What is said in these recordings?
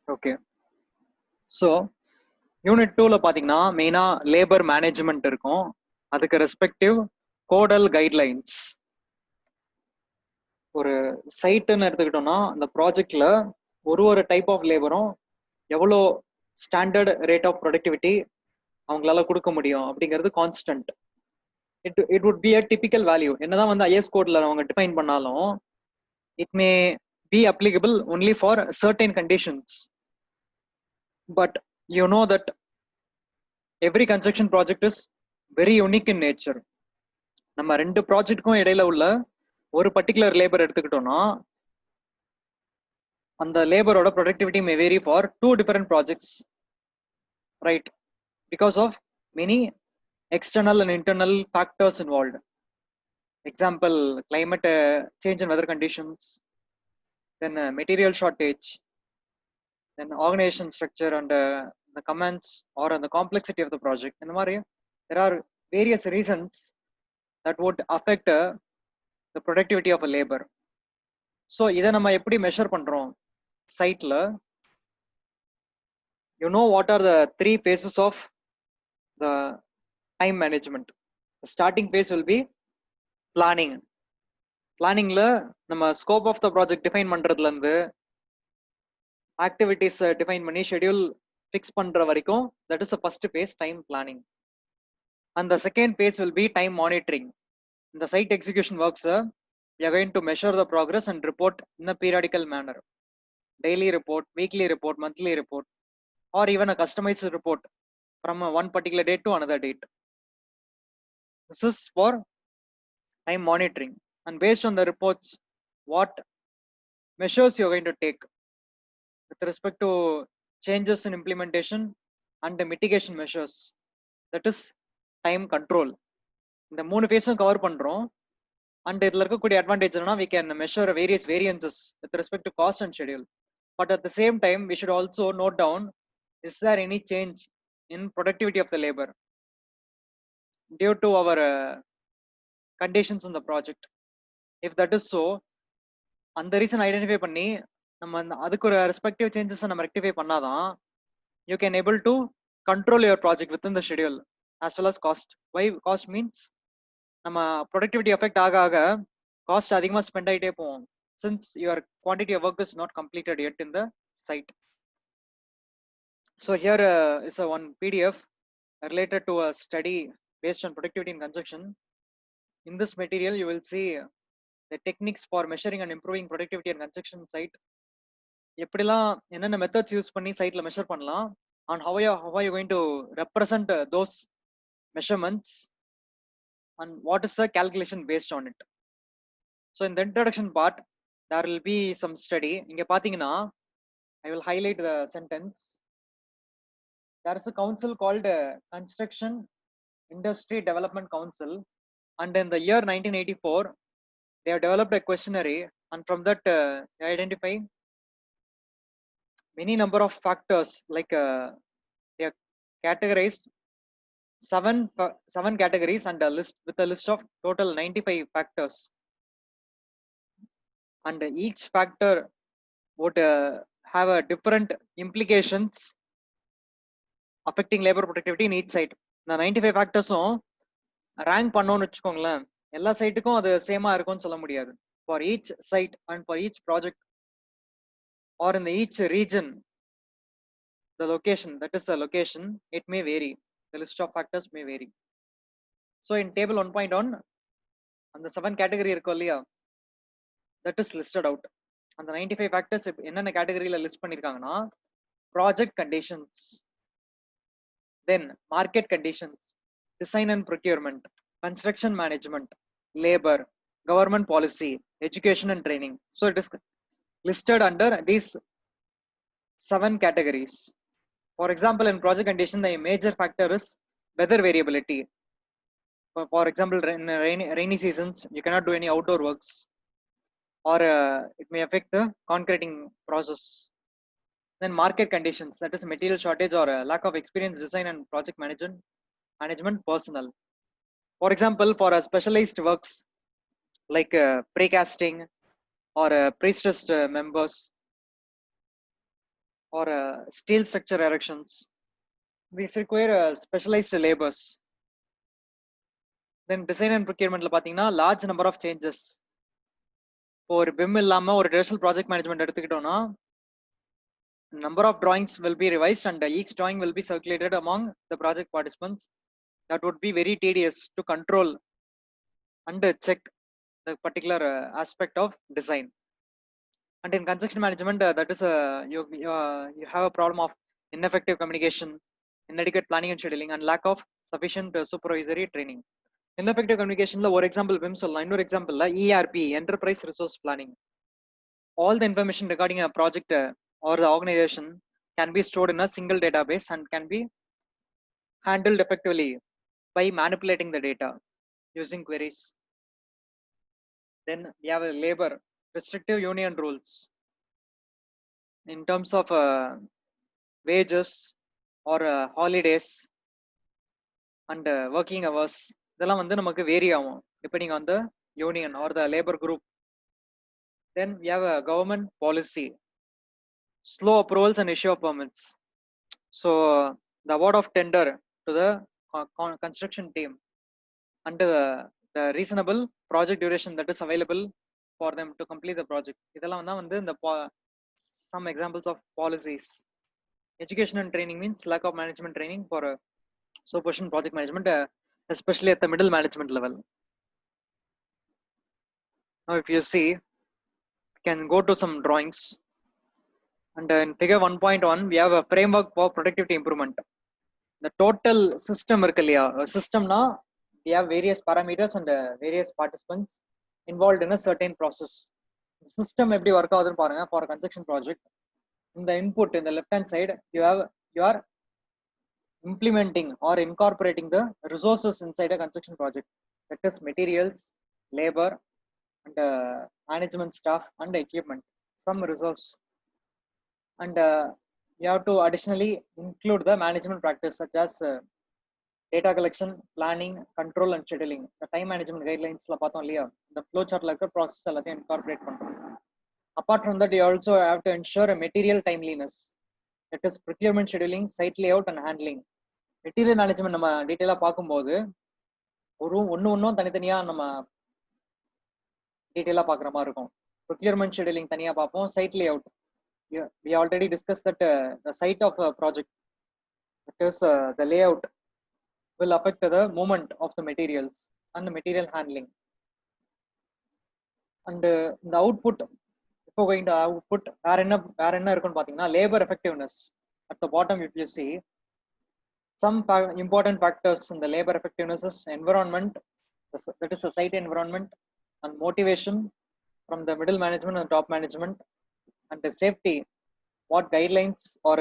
Okay. So unit 2ல பாத்தீங்கன்னா மெயினா labour management இருக்கும். அதுக்கு ரெஸ்பெக்டிவ் கோடல் கைட்லைன்ஸ். ஒரு சைட்டுன்னு எடுத்துக்கிட்டோம்னா அந்த ப்ராஜெக்ட்ல ஒரு டைப் ஆஃப் லேபரும் எவ்வளோ ஸ்டாண்டர்ட் ரேட் ஆஃப் ப்ரொடக்டிவிட்டி அவங்களால கொடுக்க முடியும் அப்படிங்கிறது constant. It would be a typical value. என்னதான் வந்து ஐஎஸ் கோட்ல அவங்க டிஃபைன் பண்ணாலும் it may be applicable only for certain conditions. But you know that every construction project is very unique in nature. நம்ம ரெண்டு ப்ராஜெக்ட்டுக்கும் இடையில உள்ள ஒரு பர்டிகுலர் லேபர் எடுத்துக்கிட்டோம்னா அந்த லேபரோட productivity may vary for two different projects, right? Because of many external and internal factors involved. Example, climate change and weather conditions, then material shortage, then organization structure and the commands or the complexity of the project. In the Mari, there are various reasons that would affect the productivity of a labor. So, இதை நம்ம எப்படி measure பண்றோம் சைட்ல? You know what are the three phases of the time management. The starting phase will be planning. பிளானிங்ல நம்ம scope of the project define பண்றதுல இருந்து activities define பண்ணி ஷெட்யூல் ஃபிக்ஸ் பண்ற வரைக்கும் that is the first phase, time planning. And the second phase will be time monitoring. இந்த site execution works we are going to measure the progress and report in a periodical manner. Daily report, weekly report, monthly report, or even a customized report from one particular date to another date. This is for time monitoring. And based on the reports, what measures you are going to take with respect to changes in implementation and the mitigation measures, that is time control. இந்த மூணு ஃபேஸும் cover பண்றோம். And இதுல இருக்கக்கூடிய advantage என்னன்னா we can measure various variances with respect to cost and schedule. But at the same time, we should also note down, is there any change in productivity of the labor due to our conditions in the project? If that is so, அந்த reason identify பண்ணி நம்ம அதுக்கு ஒரு respective changes நம்ம rectify பண்ணாதான் you can able to control your project within the schedule as well as cost. Why cost means நம்ம productivity affect ஆக ஆக cost அதிகமா ஸ்பெண்ட் ஆயிட்டே போகும், since your quantity of work is not completed yet in the site. So here is a one PDF related to a study based on productivity in construction. In this material you will see the techniques for measuring and improving productivity in construction site. எப்படிலாம் என்னென்ன methods use பண்ணி சைட்ல measure பண்ணலாம், and how are you going to represent those measurements, and what is the calculation based on it. So in the introduction part there will be some study. இங்க பாத்தீங்கன்னா I will highlight the sentence. There is a council called Construction Industry Development Council, and in the year 1984 they have developed a questionnaire, and from that they identify many number of factors, like they are categorized seven categories and a list with a list of total 95 factors, and each factor would have a different implications affecting labor productivity in each site. இந்த 95 ஃபேக்டர்ஸும் rank பண்ணோம்னு வச்சுக்கோங்களேன், எல்லா சைட்டுக்கும் அது சேமா இருக்கும்னு சொல்ல முடியாது. For each site and for each project or in the each region, the location, that is the location, it may vary. The list of factors may vary. So in table 1.1, and the 7 category இருக்கும் இல்லையா, that is listed out. அந்த 95 factors என்னென்ன கேட்டகரியில list பண்ணிருக்காங்கன்னா, project conditions, then market conditions, design and procurement, construction management, labor, government policy, education and training. So it is listed under these 7 categories. For example, in project condition, the major factor is weather variability. For example, in rainy seasons, you cannot do any outdoor works, or it may affect the concreting process. Then market conditions, that is material shortage or lack of experience design and project management personnel. For example, for specialized works like precasting or pre-stressed members, or steel structure erections. These require specialized labors. Then design and procurement large number of changes. For BIM இல்லாம ஒரு digital project management எடுத்துக்கிட்டோம்னா number of drawings will be revised and each drawing will be circulated among the project participants. That would be very tedious to control and check the particular aspect of design. And in construction management, that is you have a problem of ineffective communication, inadequate planning and scheduling, and lack of sufficient supervisory training. Ineffective communication, for example, BIM சொல்லலாம். இன்னொரு example ERP, enterprise resource planning. All the information regarding a project or the organization can be stored in a single database and can be handled effectively by manipulating the data using queries. Then we have a labor, restrictive union rules in terms of wages or holidays and working hours. இதெல்லாம் வந்து நமக்கு vary ஆகும் depending on the union or the labor group. Then we have a government policy, slow approvals and issue of permits. So the award of tender to the construction team and the reasonable project duration that is available for them to complete the project. இதெல்லாம் வந்து இந்த some examples of policies. Education and training means lack of management training for supervision project management, especially at the middle management level. Now if you see, you can go to some drawings, and in figure 1.1 we have a framework for productivity improvement. The total system இருக்கு இல்லையா, systemனா we have various parameters and various participants involved in a certain process. System எப்படி work ஆகுதுன்னு பாருங்க. For a construction project, in the input in the left hand side you are implementing or incorporating the resources inside a construction project, that is materials, labor, and management staff and equipment, some resource. And you have to additionally include the management practice such as data collection, planning, control and scheduling. The time management guidelines la paathom illaya, the flow chart la irukka process ellathiyum incorporate பண்றோம். Apart from that, you also have to ensure a material timeliness, that is procurement, scheduling, site layout and handling. Material management நம்ம டீடைலா பார்க்கும்போது ஒன்னும் தனித்தனியா நம்ம டீடைலா பார்க்குற மாதிரி இருக்கும். procurement scheduling தனியா பார்ப்போம். site layout, we already discussed that the site of a project, that is the layout will affect the movement of the materials and the material handling. And the output, before going to output, வேற என்ன இருக்குன்னு பாத்தீங்கன்னா labor effectiveness. At the bottom if you see, some important factors in the labor effectiveness is environment, that is the site environment, and motivation from the middle management and top management, and the safety, what guidelines or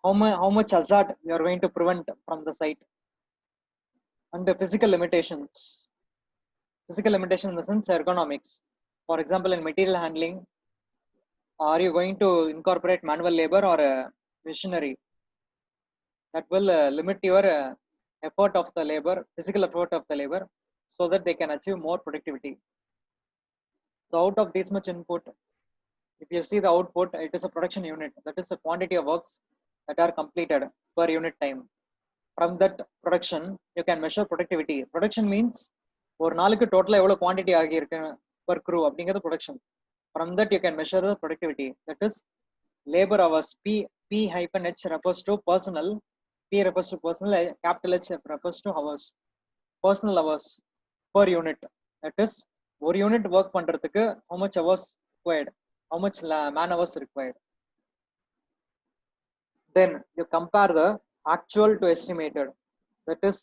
how much hazard you are going to prevent from the site, and the physical limitations. Physical limitation in the sense ergonomics. For example, in material handling, are you going to incorporate manual labor or machinery? That will limit your effort of the labor, physical effort of the labor, so that they can achieve more productivity. So out of this much input, if you see the output, it is a production unit, that is the quantity of works that are completed per unit time. From that production, you can measure productivity. Production means ஒரு நாளுக்கு டோட்டலா எவ்வளவு quantity ஆகியிருக்கு per crew அப்படிங்கிறது production. From that you can measure the productivity, that is labor hours. P-H refers to personnel, P refers to personnel, capital H refers to hours. Personal hours per unit, that is ஒரு unit work பண்றதுக்கு how much hours required, how much man hours required. Then you compare the actual to estimated, that is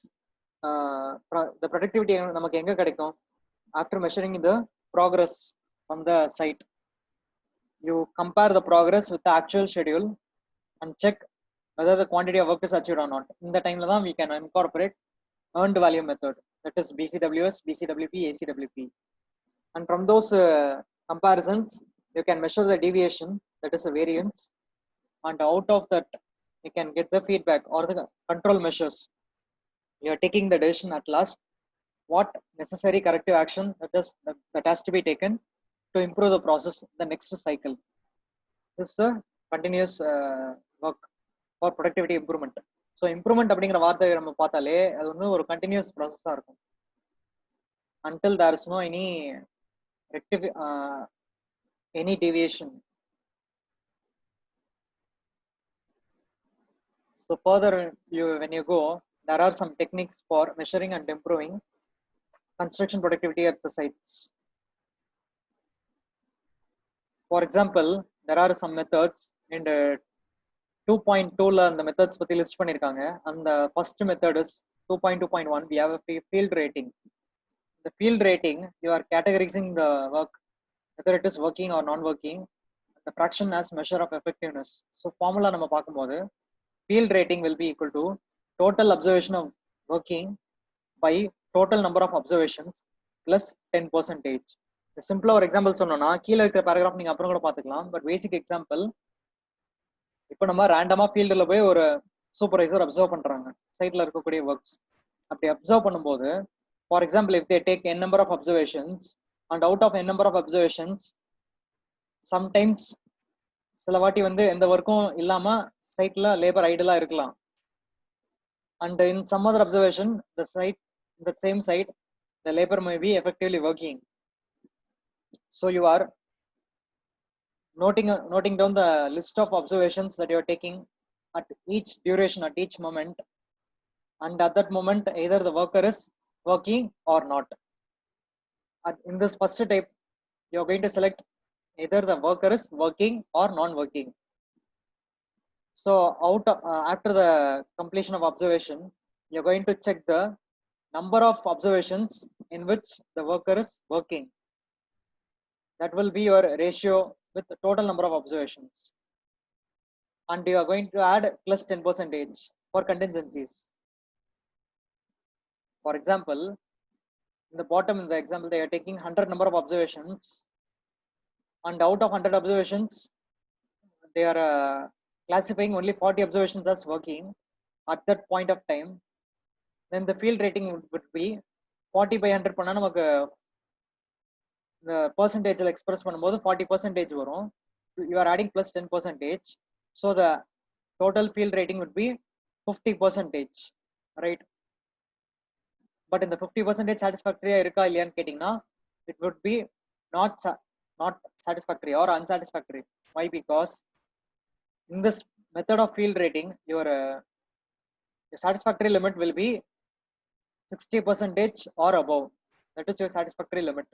the productivity நமக்கு எங்க கிடைக்கும், after measuring the progress from the site. You compare the progress with the actual schedule and check whether the quantity of work is achieved or not. In the time la we can incorporate earned value method, that is BCWS, BCWP, ACWP. And from those comparisons you can measure the deviation, that is a variance, and out of that you can get the feedback or the control measures. You are taking the decision at last, what necessary corrective action that has to be taken to improve the process the next cycle. This is the continuous work for productivity improvement. So improvement அப்படிங்கிற வார்த்தை நம்ம பார்த்தாலே அது வந்து ஒரு continuous process இருக்கும். Until there is no any deviation. So further, when you go, there are some techniques for measuring and improving construction productivity at the sites. For example, there are some methods and 2.2 la the methods பத்தி list பண்ணிருக்காங்க. And the first method is 2.2.1. We have a field rating. The field rating, you are categorizing the work, whether it is working or non-working, the fraction as measure of effectiveness. So formula நம்ம பார்க்கும்போது field rating will be equal to total observation of working by total number of observations plus 10%. சிம்பிளா ஒரு example சொன்னோம்னா கீழே இருக்கிற paragraph நீங்க அப்புறம் கூட பார்த்துக்கலாம். பட் பேசிக் எக்ஸாம்பிள், இப்போ நம்ம ரேண்டமா ஃபீல்டில் போய் ஒரு சூப்பர்வைசர் அப்சர்வ் பண்றாங்க சைட்ல இருக்கக்கூடிய ஒர்க்ஸ். அப்படி அப்சர்வ் பண்ணும்போது, for example, if they take n number of observations and out of n number of observations, sometimes சில வாட்டி வந்து எந்த ஒர்க்கும் இல்லாம சைட்ல லேபர் ஐடலா இருக்கலாம். And in some other observation, the same site, the labor may be effectively working. So you are noting down the list of observations that you are taking at each duration, at each moment, and at that moment either the worker is working or not. And in this first type, you are going to select either the worker is working or non-working. So after the completion of observation, you are going to check the number of observations in which the worker is working. That will be your ratio with the total number of observations. And you are going to add plus 10% for contingencies. For example, in the bottom in the example, they are taking 100 number of observations, and out of 100 observations, they are classifying only 40 observations as working at that point of time. Then the field rating would be 40 by 100 பண்ணா நமக்கு the percentage express பண்ணும்போது 40% வரும். You are adding plus 10%, so the total field rating would be 50%, right? But in the 50% satisfactory இருக்கா இல்லையான்னு கேட்டீங்கன்னா, it would be not satisfactory or unsatisfactory. Why? Because in this method of field rating, your satisfactory limit will be 60% or above. That is your satisfactory limit.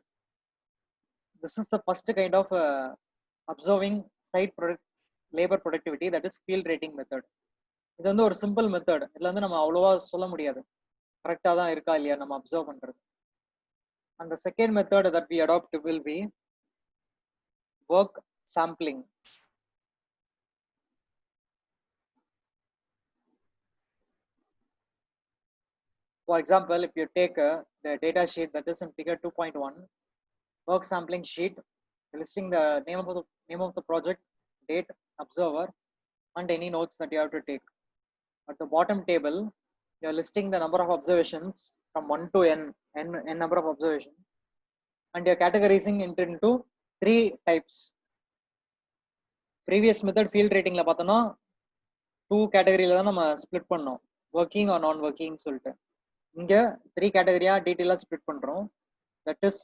This is the first kind of observing site labor productivity, that is field rating method. இது வந்து ஒரு simple method. இதுல வந்து நம்ம அவ்வளவா சொல்ல முடியாது, கரெக்டா தான் இருக்கா இல்லையா நம்ம அப்சர்வ் பண்றது. And the second method that we adopt will be work sampling. For example, if you take the data sheet that is in figure 2.1, work sampling sheet listing the name of the project, date, observer, and any notes that you have to take. At the bottom table, you are listing the number of observations from 1 to n number of observations, and you are categorizing it into 3 types. Previous method field rating la பார்த்தோம்னா 2 கேட்டகரியில தான் நம்ம split பண்ணோம், working or non working சொல்லிட்டு. இங்க 3 கேட்டகரியா டீடைலா split பண்றோம். That is,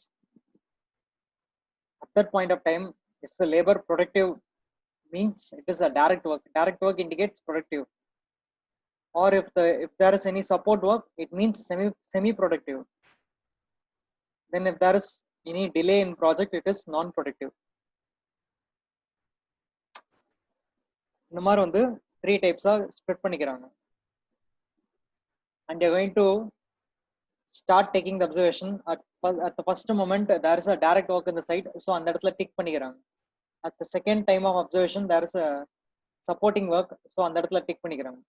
at that point of time, is the labor productive? Means it is a direct work. Direct work indicates productive. Or if there is any support work, it means semi productive. Then if there is any delay in project, it is non productive. இந்த மாதிரி வந்து 3 types split பண்ணிக்கிறாங்க. And you are going to start taking the observation at the first moment. There is a direct work in the site, so அந்த இடத்துல tick பண்ணிக்கிறாங்க. At the second time of observation, there is a supporting work, so அந்த இடத்துல tick பண்ணிக்கிறாங்க.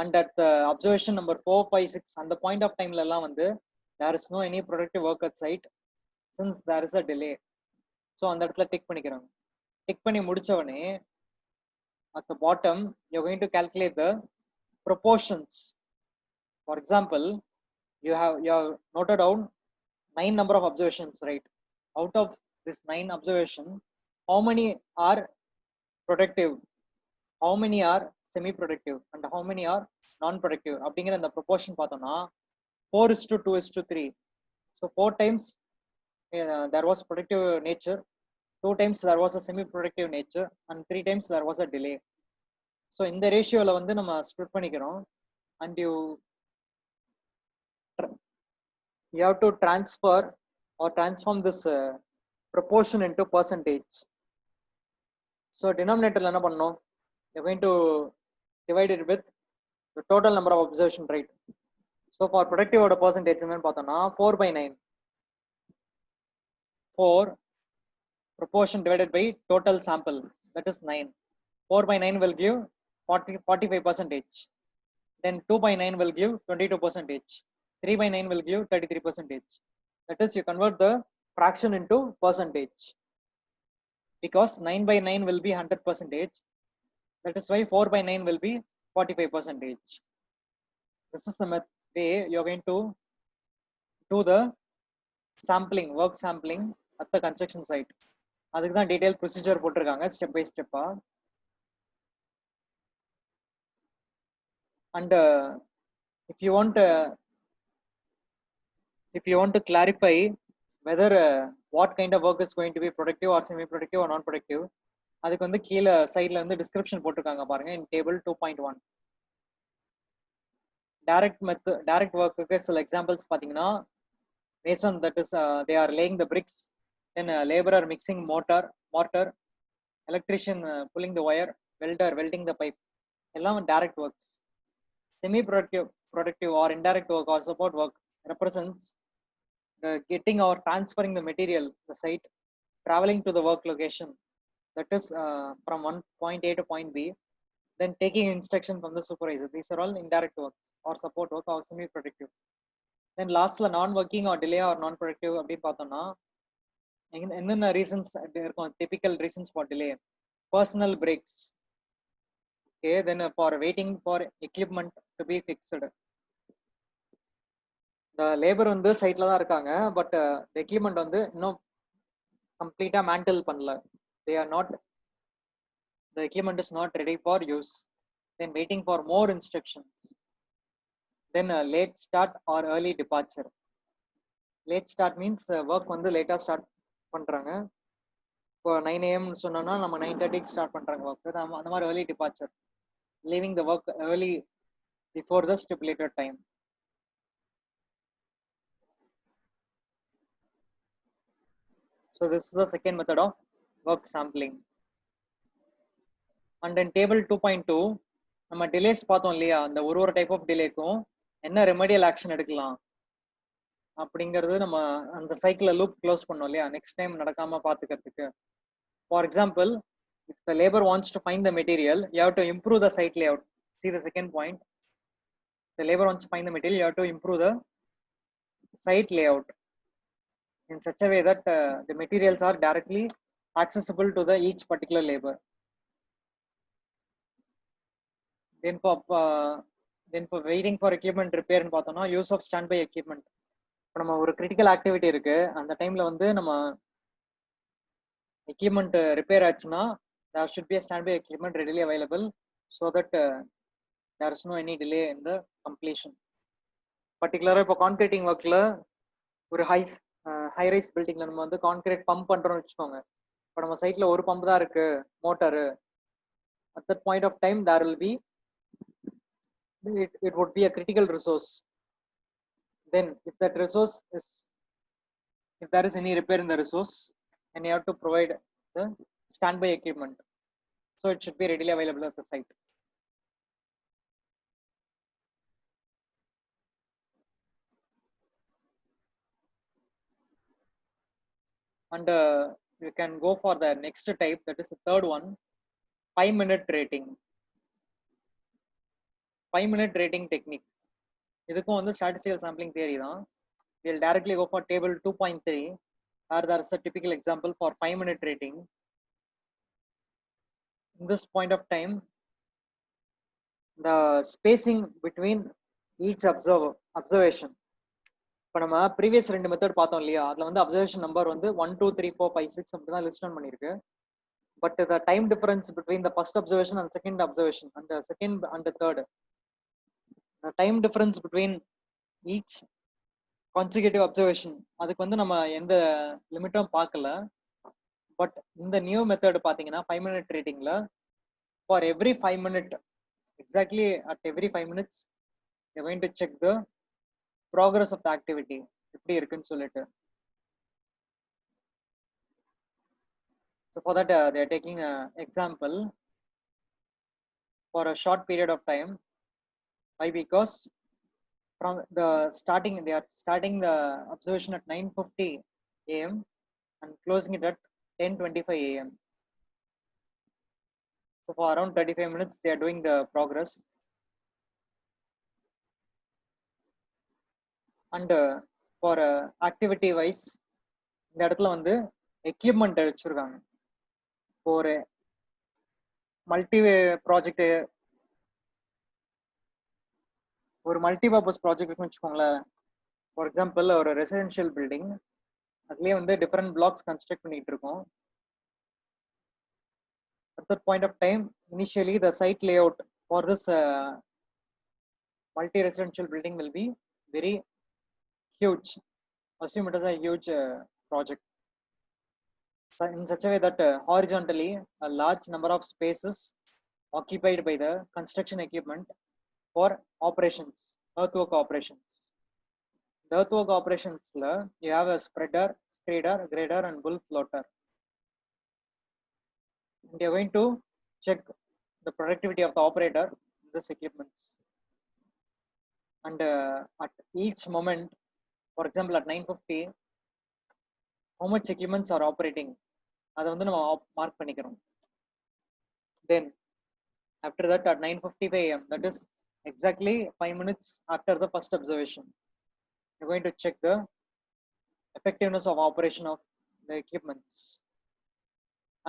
And at the observation number 4, 5, 6, அந்த point of time எல்லாம் வந்து there is no any productive work at site since there is a delay, so அந்த இடத்துல tick பண்ணிக்கிறாங்க. Tick பண்ணி முடிச்சவனே at the bottom you are going to calculate the proportions. For example, you have noted down 9 number of observations, right? Out of this 9 observation, how many are productive? how many are semi productive and how many are non productive அப்படிங்கிற அந்த proportion பார்த்தோம்னா 4:2:3. So 4 times there was productive nature, 2 times there was a semi productive nature, and 3 times there was a delay. So இந்த ரேஷியோல வந்து நம்ம split பண்ணிக்கிறோம், and you have to transfer or transform this proportion into percentage. So denominator என்ன பண்ணோம், you're going to divide it with the total number of observation, right? So for productive order percentage என்னன்னு பார்த்தோம்னா 4/9. 4 proportion divided by total sample, that is 9. 4/9 will give 45%. Then 2/9 will give 22%. 3/9 will give 33%. That is, you convert the fraction into percentage. Because 9/9 will be 100%. That is why 4/9 will be 45%. This is the way you are going to do the sampling, work sampling at the construction site. அதுக்கு தான் detail procedure போட்டிருக்காங்க step by ஸ்டெப்பா. And if you want to clarify whether what kind of work is going to be productive or semi productive or non productive, அதுக்கு வந்து கீழ சைடுல வந்து description போட்டிருக்காங்க பாருங்க, in table 2.1. direct work சில எக்ஸாம்பிள்ஸ் பாத்தீங்கன்னா, based on that is they are laying the bricks, then laborer mixing mortar, electrician pulling the wire, welder welding the pipe, எல்லாம் direct works. Semi productive or indirect work or support work represents the getting or transferring the material, the site, traveling to the work location, that is from one point A to point B, then taking instruction from the supervisor. These are all indirect work or support work or semi productive. Then lastly, non working or delay or non productive அப்படின்னு பார்த்தோம்னா, என்னென்ன reasons இருக்கும், typical reasons for delay? Personal breaks. Okay, then for waiting for equipment to be fixed. The labor வந்து சைட்ல தான் இருக்காங்க, but the equipment வந்து இன்னும் கம்ப்ளீட்டா மேண்டில் பண்ணல. They are not, the equipment is not ready for use. Then waiting for more instructions. Then late start or early departure. Late start means work வந்து லேட்டா ஸ்டார்ட் பண்றாங்க. இப்போ 9 AM சொன்னோம்னா நம்ம 9:30 ஸ்டார்ட் பண்றாங்க ஒர்க். அந்த மாதிரி early departure, leaving the work early before the stipulated time. So this is the second method of work sampling. And in table 2.2 நம்ம delays பார்த்தோம் இல்லையா, அந்த ஒரு டைப் ஆஃப் டிலேக்கும் என்ன ரெமடியல் ஆக்ஷன் எடுக்கலாம் அப்படிங்கிறது நம்ம அந்த சைக்கிள லூப் க்ளோஸ் பண்ணோம் இல்லையா, நெக்ஸ்ட் டைம் நடக்காம பாத்துக்கிறதுக்கு. For example, if the labor wants to find the material, you have to improve the site layout. See the second point, the labor wants to find the material, you have to improve the site layout in such a way that the materials are directly accessible to the each particular labor. Then for waiting for equipment repair ன்னு பார்த்தோம்னா, use of standby equipment. இப்போ நம்ம ஒரு critical activity இருக்கு, அந்த டைம்ல வந்து நம்ம எக்யூப்மெண்ட் ரிப்பேர் ஆச்சுன்னா, there should be a standby equipment readily available so that there is no any delay in the completion. பர்டிகுலரா இப்போ கான்கிரீட்டிங் ஒர்க்ல ஒரு ஹை ரைஸ் பில்டிங்ல நம்ம வந்து கான்கிரீட் பம்ப் பண்றோம்னு வச்சுக்கோங்க. இப்போ நம்ம சைட்ல ஒரு பம்ப் தான் இருக்கு, motor. at that point of time there will be it would be a critical resource. Then if that resource is, if there is any repair in the resource, then you have to provide the standby equipment, so it should be readily available at the site. And you can go for the next type, that is the third one, 5-minute rating. 5-minute rating technique, இதுக்கும் வந்து statistical sampling theory தான். We'll directly go for table 2.3 where there is a typical example for 5-minute rating. In this point of time, the spacing between each observation, இப்போ நம்ம previous 2 method பார்த்தோம் இல்லையா, அதுல வந்து observation number வந்து 1 2 3 4 5 6 அப்படி தான் லிஸ்ட் டவுன் பண்ணிருக்கு. but the time difference between the first observation and second observation and the second and the third, the time difference between each consecutive observation, அதுக்கு வந்து நம்ம எந்த லிமிட்டும் பார்க்கல. பட் இந்த நியூ மெத்தட் பாத்தீங்கன்னா 5-minute ratingல for every 5 minute, exactly at every 5 minutes you're going to check the progress of the activity எப்படி இருக்குன்னு சொல்லிட்டு. So for that they are taking an example for a short period of time. Why? Because from the starting, they are starting the observation at 9:50 a.m. and closing it at 10:25 a.m. So for around 35 minutes they are doing the progress. And for activity wise, இந்த இடத்துல வந்து equipment வச்சிருக்காங்க. ஒரு multi project, ஒரு multi purpose ப்ராஜெக்ட்னு வச்சுக்கோங்களேன். For example ஒரு residential building, அதுலயே வந்து டிஃப்ரெண்ட் பிளாக்ஸ் கன்ஸ்ட்ரக்ட் பண்ணிட்டு இருக்கோம். At that point of time, initially the site layout for this multi-residential building will be very huge. Assume it is a huge project. So in such a way that horizontally a large number of spaces occupied by the construction equipment for operations, earthwork operations. The earthwork operations, you have a spreader, scrader, grader, and bull floater. And you're going to check the productivity of the operator in this equipments. And at each moment, for example, at 9:50, how much equipments are operating? அதை வந்து நம்ம mark பண்ணிக்கிறோம். Then after that at 9:55 a.m., that is exactly 5 minutes after the first observation, you're going to check the effectiveness of operation of the equipments.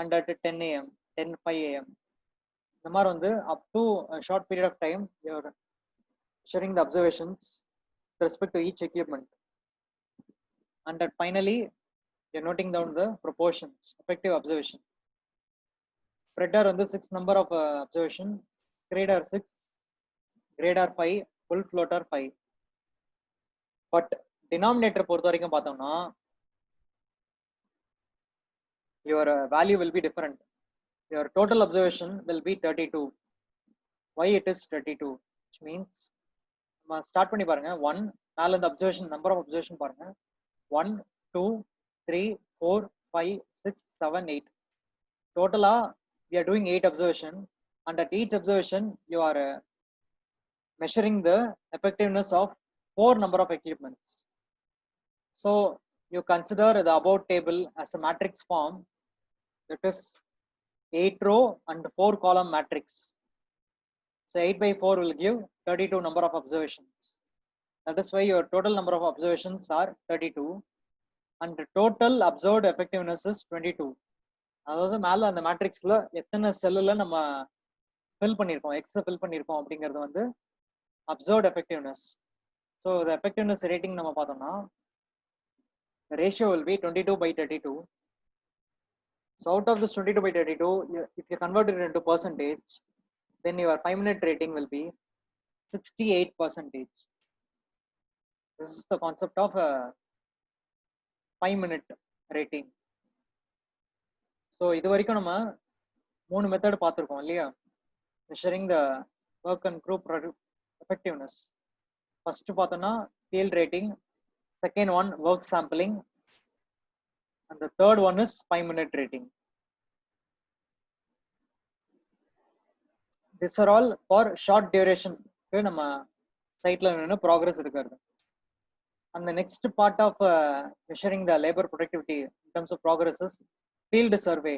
And at 10 a.m., 10:05 a.m., இந்த மாதிரி வந்து up to a short period of time you're sharing the observations with respect to each equipment. And that finally you're noting down the proportions, effective observation. Spreader on the 6 number of observation, grader 6, grader 5, full floater 5. But denominator பொறுத்த வரைக்கும் பார்த்தோம்னா your value will be different. Your total observation will be 32. Why it is 32? Which means நம்ம start பண்ணி பாருங்க. 1 மேல இந்த observation, number of observation பாருங்க. 1 2 3 4 5 6 7 8. Totally we are doing 8 observation, and at each observation you are measuring the effectiveness of 4 number of equipments. So you consider the above table as a matrix form, that is 8 row and 4 column matrix. So 8 by 4 will give 32 number of observations. That is why your total number of observations are 32, and the total observed effectiveness is 22. அதாவது மேல அந்த மேட்ரிக்ஸ்ல எத்தனை செல்லுல நம்ம fill பண்ணியிருக்கோம், X fill பண்ணியிருக்கோம் அப்படிங்கிறது வந்து observed effectiveness. So the effectiveness rating நம்ம பார்த்தோம்னா the ratio will be 22/32. So out of this 22/32, if you convert it into percentage, then your 5-minute rating will be 68%. This is the concept of a 5-minute rating. So இது வரைக்கும் நம்ம 3 method பார்த்துருக்கோம் இல்லையா, measuring the work and group effectiveness. First பார்த்தோம்னா field rating, second one work sampling, and the third one is 5-minute rating. These are all for short duration நம்ம சைட்ல நின்று progress எடுக்கிறது. And the next part of measuring the labor productivity in terms of progress is field survey.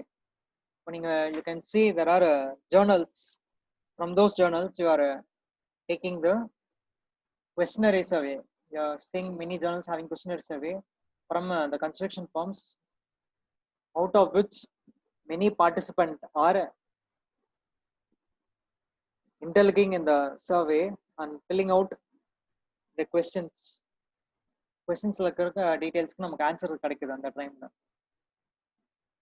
You can see there are journals. From those journals you are taking the questionnaire survey. You are seeing many journals having questionnaire survey from the construction firms, out of which many participants are indulging in the survey and filling out the questions இருக்கிற டீடைல்ஸ்க்கு நமக்கு answer கிடைக்குது அந்த டைம்ல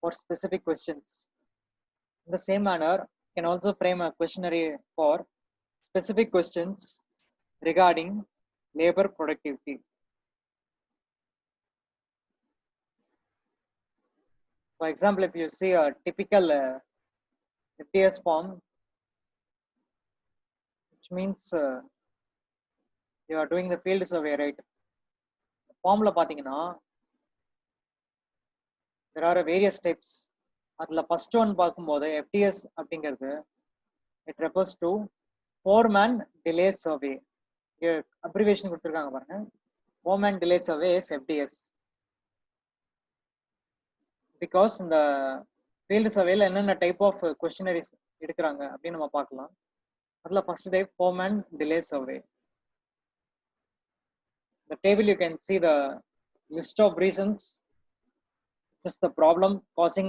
for specific questions. In the same manner, you can also frame a questionnaire for specific questions regarding labor productivity. For example, if you see a typical FTS form, which means you are doing the field survey, right? Formula பாத்தீங்கன்னா there are various types. அதுல first one பார்க்கும்போது FTS அப்படிங்கிறது it refers to foreman delay survey. Abbreviation கொடுத்திருக்காங்க பாருங்க. Foreman delay survey is FDS. Because இந்த field surveyல என்னென்ன type of questionnaires எடுக்கிறாங்க அப்படின்னு நம்ம பார்க்கலாம். அதுல first type foreman delay survey. The table you can see the list of reasons. This is the problem causing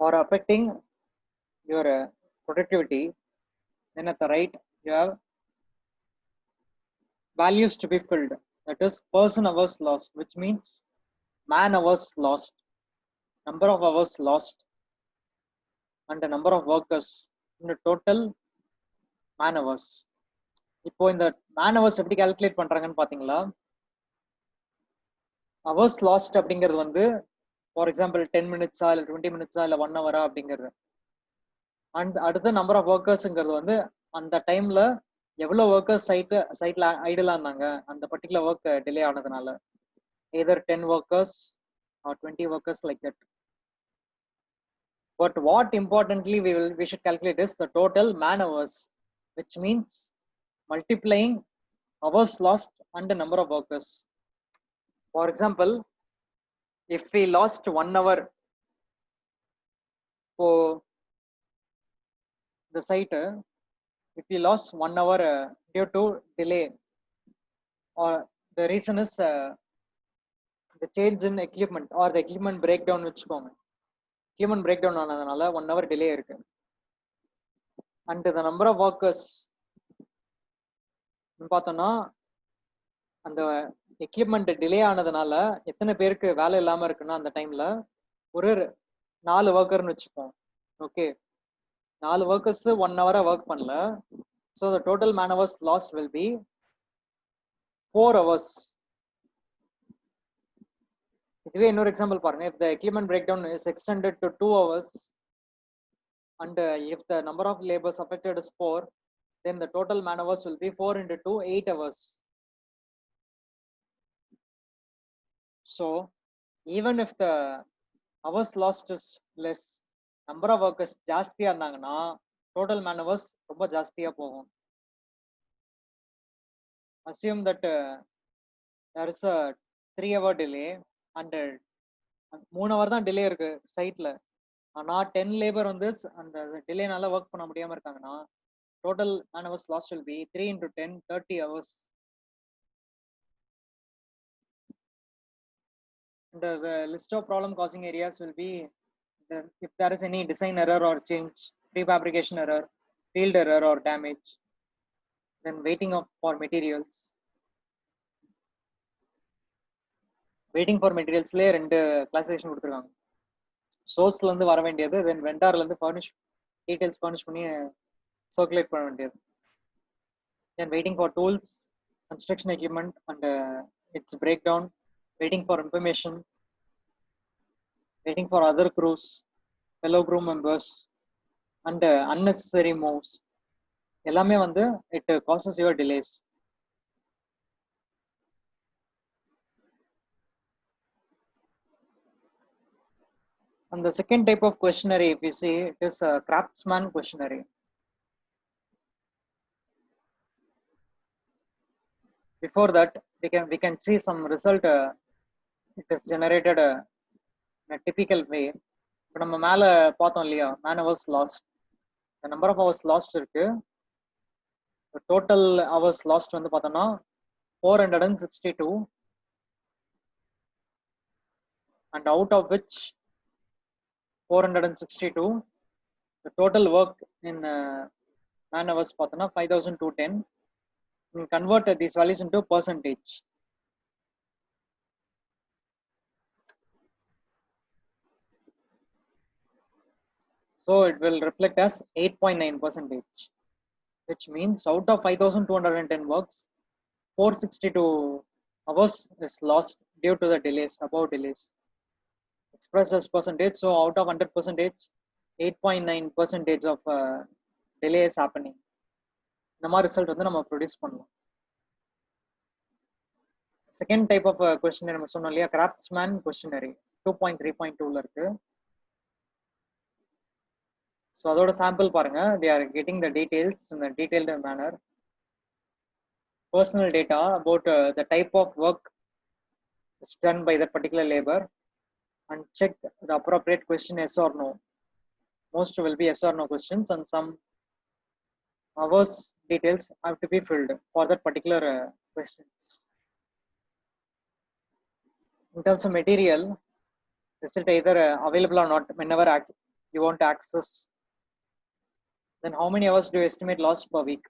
or affecting your productivity. Then at the right you have values to be filled. That is person hours lost, which means man hours lost, number of hours lost, and the number of workers in the total man hours. இப்போ இந்த man hours எப்படி calculate பண்றாங்கன்னு பாத்தீங்களா? hours lost அப்படிங்கிறது வந்து for example 10 மினிட்ஸா இல்ல 20 மினிட்ஸா இல்ல 1 ஹவரா அப்படிங்கிறது. அண்ட் அடுத்த நம்பர் ஆஃப் ஒர்க்கர்ஸ்ங்கிறது வந்து அந்த டைம்ல எவ்வளவு ஒர்க்கர்ஸ் சைட்ல ஐடலா இருந்தாங்க அந்த பர்டிகுலர் ஒர்க் டிலே ஆனதுனால. either 10 workers or 20 workers, like that. But what importantly we should calculate is the total man hours, which means multiplying hours lost and the number of workers. For example, if we lost 1 hour for the site, if we lost 1 hour due to delay, or the reason is the change in equipment or the equipment breakdown, வச்சுக்கோங்க. equipment breakdown ஆனதுனால 1 hour delay இருக்கு. And the number of workers பார்த்தோம்னா அந்த equipment delay ஆனதுனால எத்தனை பேருக்கு வேலை இல்லாம இருக்குன்னா அந்த டைம்ல ஒரு 4 ஒர்க்கர்னு வச்சுப்போம். ஓகே, 4 ஒர்க்கர்ஸ் 1 ஹவரா ஒர்க் பண்ணல. So the total man hours last will be 4 hours. இதுவே இன்னொரு எக்ஸாம்பிள் பாருங்க. if the equipment breakdown is extended to 2 hours and if the number of labors affected is 4, then the total man hours will be 4 into 2, 8 hours. So even if the hours lost is less, number of workers ஜாஸ்தியா இருந்தாங்கன்னா total man hours ரொம்ப ஜாஸ்தியா போகும். Assume that there is a 3 hour delay and 3 hour தான் delay இருக்கு சைட்ல. ஆனா 10 labour வந்து அந்த டிலேனால ஒர்க் பண்ண முடியாம இருக்காங்கன்னா total man hours lost will be 3 into 10, 30 hours. And the list of problem causing areas will be if there is any design error or change, prefabrication error, field error or damage, then waiting for materials. Waiting for materials ல ரெண்டு classification கொடுத்துருக்காங்க. சோர்ஸ்ல இருந்து வர வேண்டியது, then வெண்டார்ல இருந்து furnish details furnish பண்ணி circulate பண்ண வேண்டியது. Then waiting for tools, construction equipment and its breakdown, waiting for information, waiting for other crews, fellow crew members and unnecessary moves. எல்லாமே வந்து it causes your delays. And the second type of questionnaire, if you see, it is a craftsman questionnaire. Before that, we can see some result. It is generated in a typical way. இப்போ நம்ம மேல பார்த்தோம் இல்லையா, man hours lost. The number of hours lost இருக்கு. The total hours lost வந்து பார்த்தோம்னா 462, and out of which 462, the total work in man hours பார்த்தோம்னா 5210. We convert these values into percentage. So it will reflect as 8.9 percentage, which means out of 5,210 works, 462 hours is lost due to the delays, above delays expressed as percentage. So out of 100 percentage, 8.9 percentage of delay is happening. இந்த மாதிரி result வந்து நம்ம produce பண்ணலாம். Second type of question நம்ம சொன்னோம் இல்லையா, craftsmen questionnaire 2.3.2ல இருக்கு. So அதோட சாம்பிள் பாருங்க. they are getting the details in a detailed manner. Personal data about the type of work is done by that particular labor, and check the appropriate question yes or no. Most will be yes or no questions, and some hours details have to be filled for that particular questions. In terms of material, is it either available or not whenever you want to access? Then how many hours do you estimate lost per week?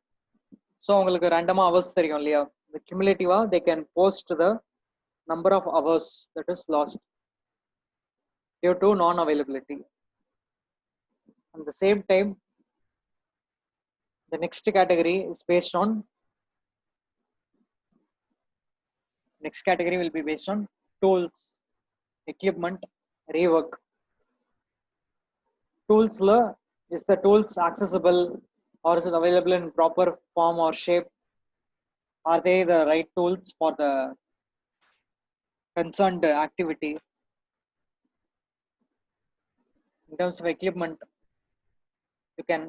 So உங்களுக்கு random hours தெரியும் இல்லையா, the cumulative they can post the number of hours that is lost due to non-availability. At the same time, the next category is based on, next category will be based on tools, equipment, rework. Tools is the tools accessible, or is it available in proper form or shape? Are they the right tools for the concerned activity? In terms of equipment, you can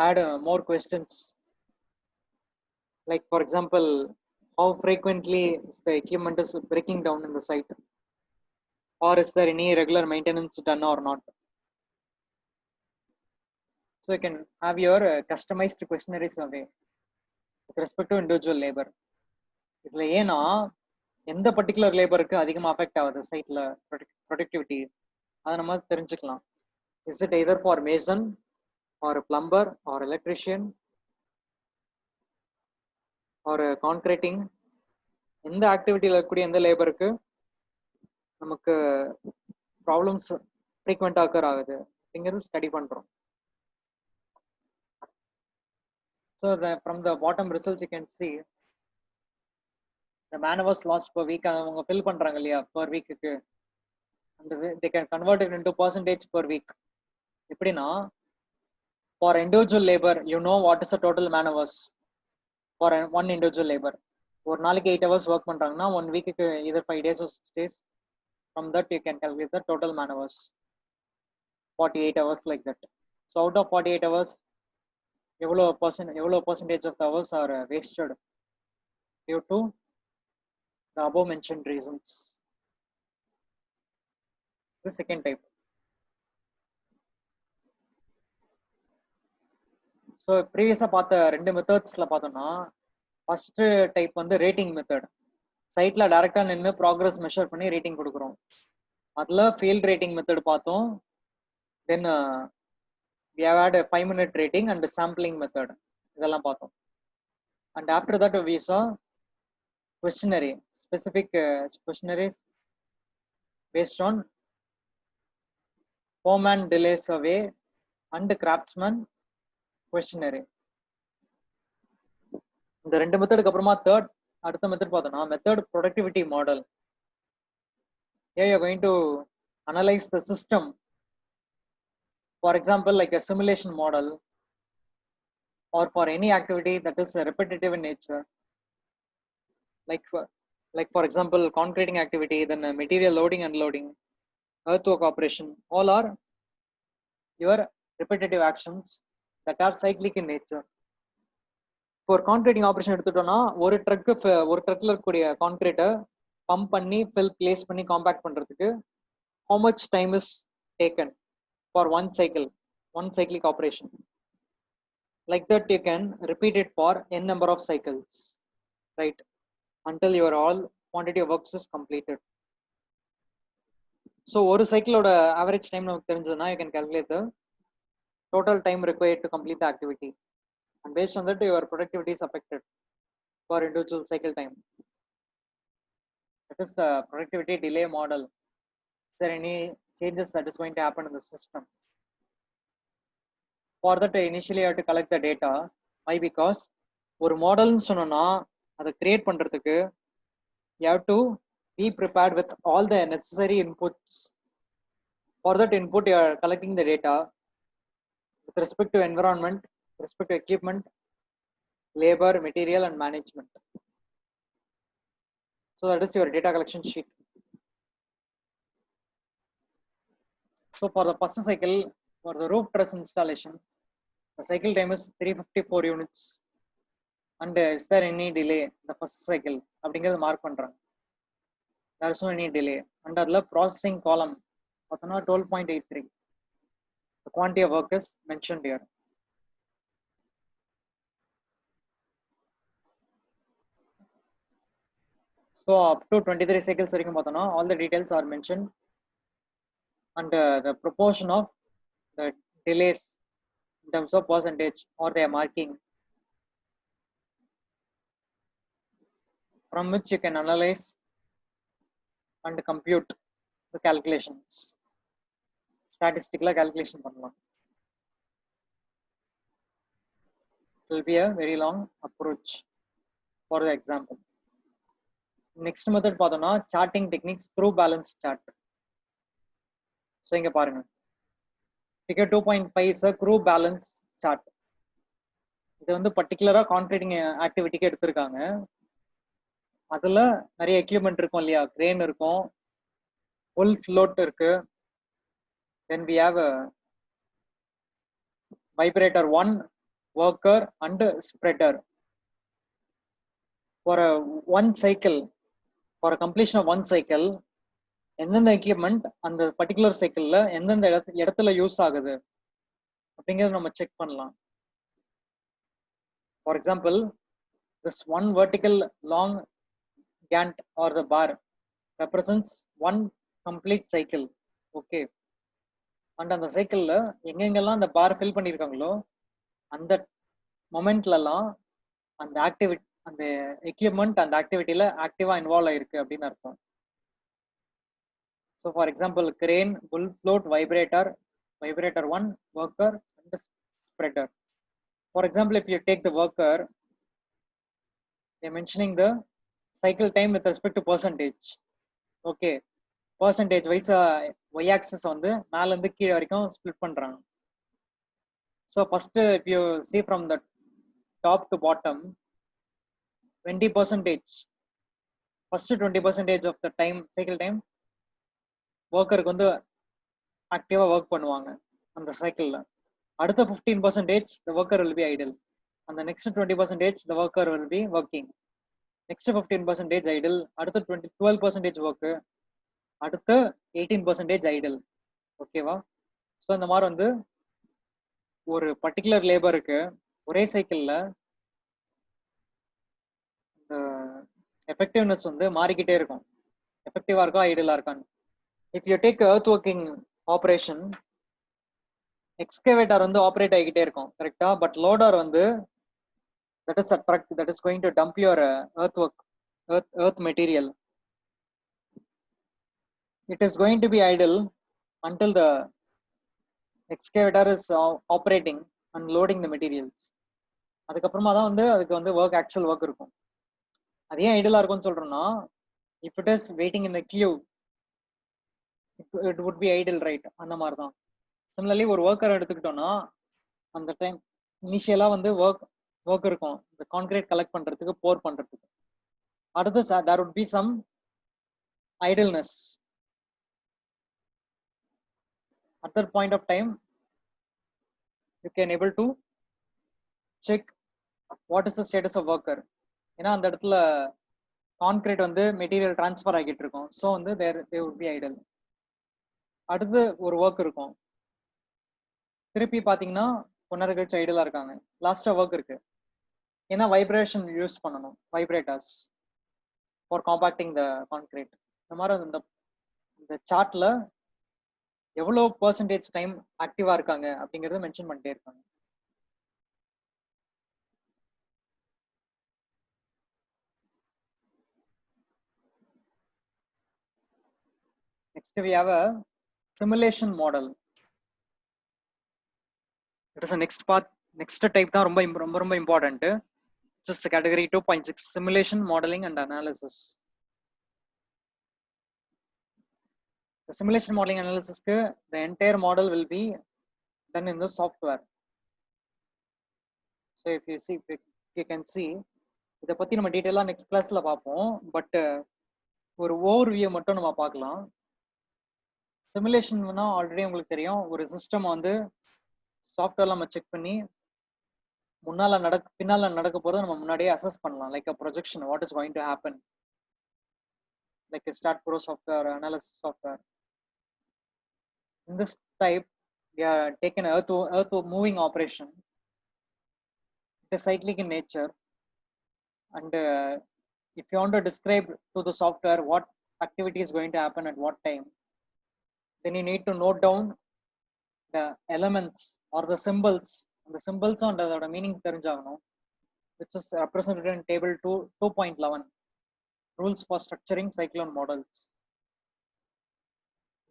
add more questions, like for example, how frequently is the equipment is breaking down in the site, or is there any regular maintenance done or not? So you can have your customized questionnaire survey with respect to individual labor. இதுல ஏன்னா எந்த particular லேபருக்கு அதிகமாக affect ஆகுது சைட்ல productivity, அதை நம்ம தெரிஞ்சுக்கலாம். Is it either for mason or plumber or electrician or concreting, எந்த ஆக்டிவிட்டியில் இருக்கக்கூடிய எந்த லேபருக்கு நமக்கு ப்ராப்ளம்ஸ் ஃப்ரீக்வெண்ட் ஆக்கர் ஆகுது அப்படிங்கிறது ஸ்டடி பண்றோம். So from the bottom results you can see the man hours lost per week அவங்க fill பண்றாங்க இல்லையா per week க்கு, and they can convert it into percentage per week. எப்படின்னா, for individual labor you know what is the total man hours for one individual labor. ஒரு நாளைக்கு 8 hours work பண்றாங்கன்னா 1 week க்கு either 5 days or 6 days, from that you can calculate the total man hours, 48 hours like that. So out of 48 hours எவ்வளோ percentage of the hours are wasted due to the above mentioned reasons. The second type. So previously பார்த்த ரெண்டு மெத்தட்ஸ்ல பார்த்தோம்னா, first type வந்து rating method. சைட்ல டைரக்டா நின்று progress measure பண்ணி rating கொடுக்குறோம். அதுல ஃபீல்ட் ரேட்டிங் மெத்தட் பார்த்தோம். தென் we have had a 5-minute rating and sampling method, இதெல்லாம் பார்த்தோம். And after that we saw questionnaire, specific questionnaires based on foreman delay survey and craftsman questionnaire. இந்த ரெண்டு மெத்தடுக்கு அப்புறமா அடுத்த மெத்தட் பார்த்தோம்னா method productivity model. Here you are going to analyze the system. For example, like a simulation model, or for any activity that is repetitive in nature, like for example concreting activity, then material loading and unloading, earthwork operation, all are your repetitive actions that are cyclic in nature. For concreting operation எடுத்துட்டோம்னா ஒரு ட்ரக்ல இருக்கக்கூடிய கான்கிரீட்டை pump பண்ணி place பண்ணி compact பண்றதுக்கு how much time is taken for one cyclic operation. Like that you can repeat it for n number of cycles, right, until your all quantity of works is completed. So ஒரு சைக்கிளோட average time நமக்கு தெரிஞ்சதுன்னா you can calculate the total time required to complete the activity, and based on that your productivity is affected for individual cycle time. That is the productivity delay model. Is there any changes that is going to happen in the system? for that initially you have to collect the data. Why? Because ஒரு மாடல்னு சொன்னோம்னா அதை create பண்றதுக்கு you have to be prepared with all the necessary inputs. For that input you are collecting the data with respect to environment, with respect to equipment, labor, material and management. So that is your data collection sheet. So for the first cycle, for the roof truss installation, the cycle time is 354 units. And is there any delay in the first cycle? அப்படிங்கிறது mark பண்றாங்க. There is no any delay. And அதுல processing column பார்த்தோம்னா 12.83. The quantity of work is mentioned here. So up to 23 cycles வரைக்கும் பார்த்தோம்னா all the details are mentioned. And the proportion of the delays in terms of percentage or they are marking, from which you can analyze and compute the calculations. Statistical calculation பண்ணலாம். It will be a very long approach for the example. Next method பார்த்தோம்னா charting techniques through balance chart. So இங்க பாருங்க, figure 2.5 is a crew balance chart. இது வந்து பர்டிகுலரா concreting ஆக்டிவிட்டிக்கு எடுத்திருக்காங்க. அதுல நிறைய எக்யூப்மெண்ட் இருக்கும் இல்லையா, கிரேன் இருக்கும், full float இருக்கு, then we have a vibrator 1, worker and spreader. For a one cycle, for a completion of one cycle, எந்தெந்த எக்யூப்மெண்ட் அந்த பர்டிகுலர் சைக்கிள்ல எந்தெந்த இடத்துல யூஸ் ஆகுது அப்படிங்கறத நம்ம செக் பண்ணலாம். For example, this one vertical long Gantt or the bar represents one complete cycle. Okay. And அந்த சைக்கிள்ல எங்கெங்கெல்லாம் அந்த பார் ஃபில் பண்ணிருக்காங்களோ அந்த மொமெண்ட்லலாம் அந்த ஆக்டிவிட்டி, அந்த எக்யூப்மெண்ட் அந்த ஆக்டிவிட்டியில ஆக்டிவா இன்வால்வ் ஆயிருக்கு அப்படின்னு அர்த்தம். So for example, crane, bull float, vibrator 1, worker and the spreader. For example, if you take the worker, they are mentioning the cycle time with respect to percentage. Okay, percentage wise y axis வந்து மேல இருந்து கீழ வரைக்கும் split பண்றாங்க. So first if you see from the top to bottom, 20%, first 20% of the time, cycle time workerக்கு வந்து ஆக்டிவா work பண்ணுவாங்க அந்த சைக்கிள்ல. அடுத்த 15% the worker will be idle, and the next 20% the worker will be working. Next 15% idle, அடுத்த 12% work, அடுத்த 18% idle. ஓகேவா? So இந்த மாதிரி வந்து ஒரு பர்டிகுலர் லேபருக்கு ஒரே சைக்கிள்ல எஃபெக்டிவ்னஸ் வந்து மாறிக்கிட்டே இருக்கும், எஃபெக்டிவா இருக்கா ஐடியலா இருக்கான்னு. If you take earth working operation, excavator வந்து ஆப்ரேட் ஆகிக்கிட்டே இருக்கும் கரெக்டா, பட் லோடர் வந்து that is a truck that is going to dump your earth material. It is going to be idle until the excavator is operating and loading the materials. அதுக்கப்புறமா தான் வந்து அதுக்கு வந்து ஒர்க், ஆக்சுவல் ஒர்க் இருக்கும். அது ஏன் ஐடியலா இருக்கும்னு சொல்றோம்னா, if it is waiting in the queue, it would be idle, right? அந்த மாதிரி தான். சிமிலர்லி ஒரு ஒர்க்கர் எடுத்துக்கிட்டோம்னா அந்த டைம் இனிஷியலா வந்து ஒர்க் இருக்கும் இந்த கான்கிரீட் கலெக்ட் பண்றதுக்கு, போர் பண்றதுக்கு. அடுத்து there would be some idleness. At that point of time, you can able to check what is the status of worker. ஏன்னா அந்த இடத்துல கான்கிரீட் வந்து மெட்டீரியல் டிரான்ஸ்ஃபர் ஆகிட்டு இருக்கும். ஸோ வந்து they would be idle. அடுத்து ஒரு ஒர்க் இருக்கும், திருப்பி பாத்தீங்கன்னா கொஞ்ச நேரம் கழிச்சு ஐடியலா இருக்காங்க. லாஸ்டா ஒர்க் இருக்கு, ஏன்னா வைப்ரேஷன் யூஸ் பண்ணணும், vibrators for compacting the concrete. இந்த மாதிரி இந்த சார்ட்ல எவ்வளவு பெர்சன்டேஜ் டைம் ஆக்டிவா இருக்காங்க அப்படிங்கறத மென்ஷன் பண்ணிட்டே இருக்காங்க. Next we have a simulation model. That is the next part. Next type தான் ரொம்ப important. Just category 2.6 simulation, modeling and analysis. The simulation, modeling, analysis the entire model will be done in the software. So if you see, if you can see, இத பத்தி நம்ம டீடைலா next கிளாஸ்ல பார்ப்போம். But ஒரு overview மட்டும் நம்ம பார்க்கலாம். சிமுலேஷன்னா already உங்களுக்கு தெரியும், ஒரு சிஸ்டம் வந்து சாஃப்ட்வேர்ல நம்ம செக் பண்ணி பின்னால நடக்க போறத நம்ம முன்னாடியே அசஸ் பண்ணலாம். Like a projection, what is going to happen, like a start pro software, analysis software. In this type, we are taken earth moving operation. It is cyclic in nature, and if you want to describe to the software what activity is going to happen at what time, then you need to note down the elements or the symbols. The symbols and the meaning தெரிஞ்சாகணும், which is represented in table 2.11, rules for structuring cyclone models.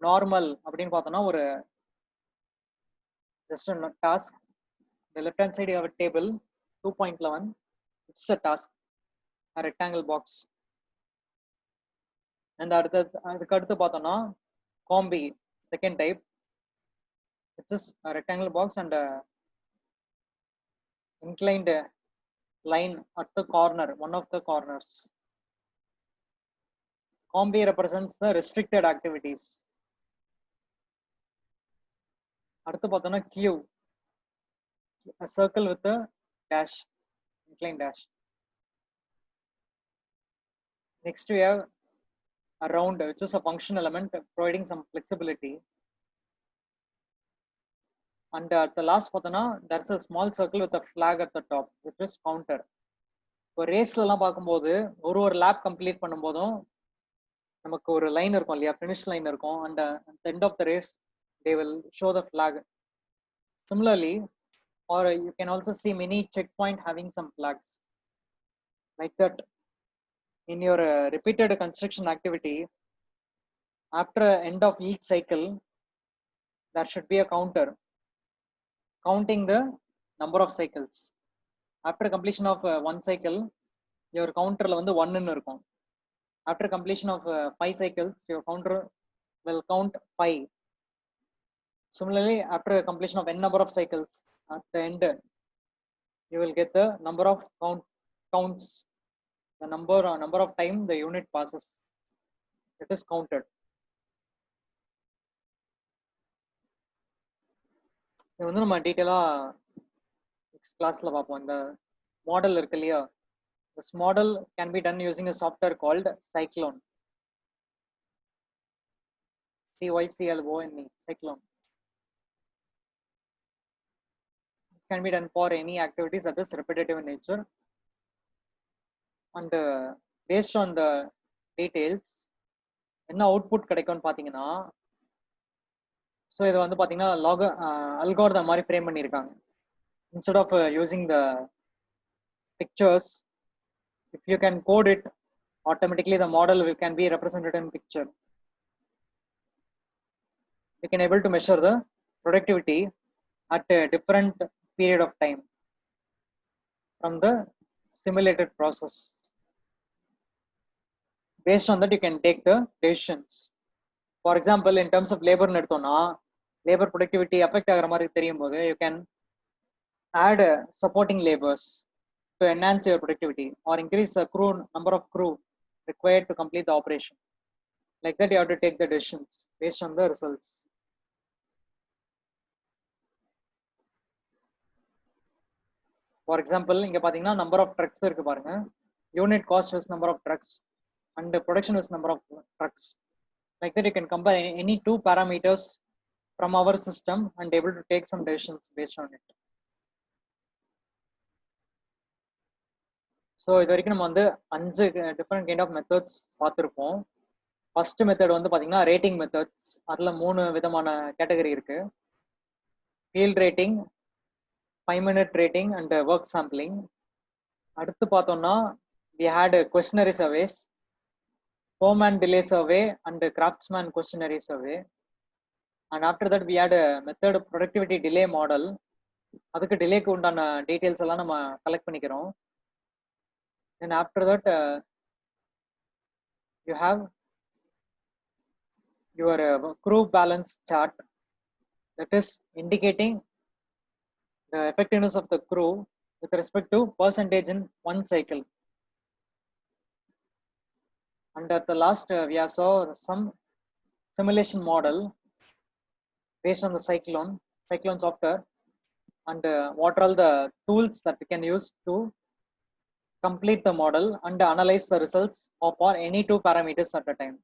Normal அப்படின்னு பார்த்தோம்னா ஒரு just a task. The left hand side you have a table 2.11, it's a task, a rectangle box. And அதுக்கு அடுத்து பார்த்தோம்னா combi, second type, which is a rectangle box and a inclined line at the corner, one of the corners. Combi represents the restricted activities. அடுத்து பார்த்தோம்னா Q, a circle with a dash, inclined dash. Next we have a round, which is a function element providing some flexibility. And at the last பார்த்தோம்னா there's a small circle with a flag at the top, which is counter. இப்போ ரேஸ்ல எல்லாம் பார்க்கும்போது ஒரு lab complete பண்ணும்போதும் நமக்கு ஒரு line இருக்கும் இல்லையா, ஃபினிஷ் லைன் இருக்கும். And at the end of the race they will show the flag. Similarly, or you can also see many checkpoint having some flags like that. In your repeated construction activity, after end of each cycle there should be a counter counting the number of cycles. After completion of one cycle, your counter la vandu 1 nu irukum. After completion of 5 cycles, your counter will count 5. Similarly, after completion of n number of cycles, at the end you will get the number of counts, the number of time the unit passes, it is counted. இது வந்து நம்ம டீடைலா next கிளாஸ்ல பார்ப்போம். இந்த model இருக்கு இல்லையா, this model can be done using a software called Cyclone, CYCLONE, Cyclone. It can be done for any activities that is repetitive in nature, and based on the details என்ன output கிடைக்கும்னு பாத்தீங்கன்னா, so இது வந்து பாத்தீங்கன்னா algorithm மாதிரி frame பண்ணியிருக்காங்க. Instead of using the pictures, if you can code it, automatically the model can be represented in picture. You can able to measure the productivity at a different period of time from the simulated process. Based on that, you can take the decisions. For example, in terms of labor எடுத்தோம்னா, labor productivity affect ஆகிற மாதிரி தெரியும் போது, you can add supporting labors to enhance your productivity or increase the number of crew required to complete the operation. Like that, you have to take the decisions based on the results. For example, இங்க பாத்தீங்கன்னா number of trucks இருக்கு பாருங்க, unit cost is number of trucks and the production is number of trucks. Like that, you can compare any two parameters from our system and able to take some decisions based on it. So இது வரைக்கும் நம்ம வந்து 5 different kind of methods பார்த்துருப்போம். First method வந்து பார்த்தீங்கன்னா rating methods. அதில் 3 விதமான category இருக்கு. Field rating, 5 minute rating and work sampling. அடுத்து பார்த்தோம்னா we had questionnaire surveys, foreman delay survey and craftsman questionnaire survey. And after that we had a method productivity delay model அதுக்கு டிலேக்கு உண்டான details எல்லாம் நம்ம collect பண்ணிக்கிறோம். Then after that, you have your crew balance chart that is indicating the effectiveness of the crew with respect to percentage in one cycle. And at the last, we have saw some simulation model based on the cyclone software, and what are all the tools that we can use to complete the model and analyze the results of any two parameters at a time.